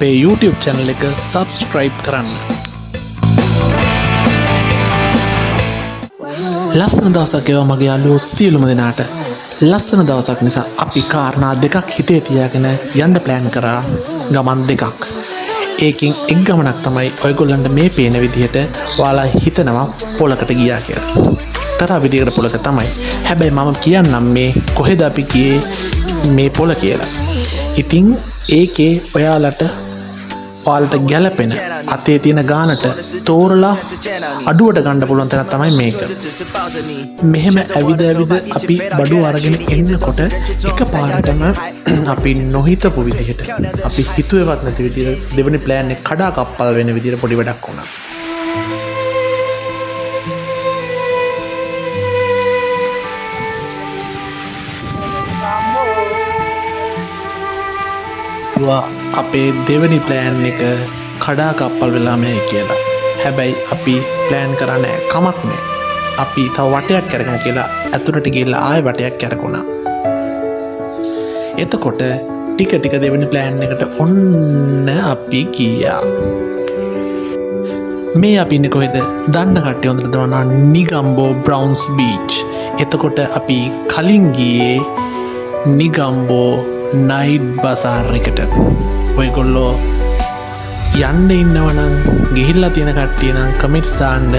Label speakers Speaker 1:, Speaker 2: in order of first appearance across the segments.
Speaker 1: අපේ YouTube channel එක subscribe කරන්න. ලස්සන දවසක් ගෙවා මගේ යාළුවෝ සියලුම දෙනාට. ලස්සන දවසක් නිසා අපි කාරණා දෙකක් හිතේ තියාගෙන යන්න plan කරා ගමන් දෙකක්. ඒකෙන් එක් ගමනක් තමයි ඔයගොල්ලන්ට මේ පේන විදිහට ඔයාලා හිතනවා පොලකට ගියා කියලා. තරහ විදිහකට පොලක තමයි. හැබැයි මම කියන්නම් මේ කොහෙද අපි ගියේ මේ පොල කියලා. ඉතින් ඒකේ ඔයාලට ගැලපෙන අතේ තියෙන ගානට තෝරලා අඩුවට ගන්න පුළුවන් තැන තමයි මේක. මෙහෙම ඇවිද අපි බඩු අරගෙන එන්නකොට එකපාරටම අපි නොහිතපු විදිහට අපි හිතුවේවත් නැති විදිහට දෙවෙනි ප්ලෑන් එක කඩා කප්පල් වෙන විදිහට පොඩි වැඩක් වුණා. අපේ දෙවනි ප්ලෑන් එක කඩා කප්පල් වෙලා මේ කියලා. හැබැයි අපි ප්ලෑන් කරන්නේ කමක් නෑ. අපි තව වටයක් කරගමු කියලා ඇතුළට ගිහලා ආයෙ වටයක් කරගුණා. එතකොට ටික දෙවෙනි ප්ලෑන් එකට ඔන්න අපි ගියා. මේ අපි ඉන්නේ කොහෙද? දන්න කට්ටිය හොඳට දන්නවා නිගම්බෝ බ්‍රවුන්ස් බීච්. එතකොට අපි කලින් ගියේ නිගම්බෝ නයිට් බසාර් එකට. ඔයගොල්ලෝ යන්න ඉන්නවනම් ගිහිල්ලා තියෙන කට්ටිය නම් කමෙන්ට්ස් දාන්න.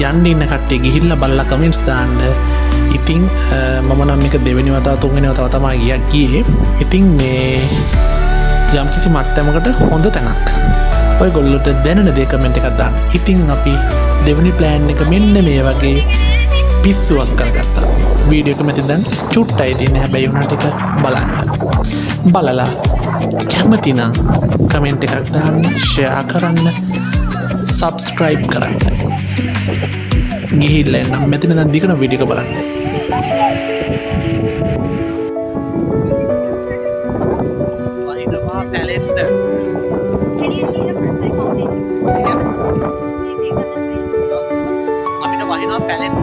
Speaker 1: යන්න ඉන්න කට්ටිය ගිහිල්ලා බලලා කමෙන්ට්ස් දාන්න. ඉතින් මම නම් මේක දෙවෙනි වතාව තුන්වෙනි වතාව තමයි ගියේ. ඉතින් මේ යම්කිසි මට්ටමකට හොඳ තැනක්. ඔයගොල්ලොට දැනෙන දේ කමෙන්ට් එකක් දාන්න. ඉතින් අපි දෙවෙනි ප්ලෑන් එක මෙන්න මේ වගේ පිස්සුවක් කරගත්තා. වීඩියෝ එක මෙතන දැන් චුට්ටයි තියෙන්නේ. හැබැයි උනාට එක බලන්න. බලලා කැමති නම් කමෙන්ට් එකක් දාන්න, ෂෙයා කරන්න, සබ්ස්ක්‍රයිබ් කරන්න. ගිහිල්ලා එන්න. මෙතන දැන් දිගට වීඩියෝ එක බලන්න. වහිනවා පැලෙන්න. අපිට වහිනවා පැලෙන්න.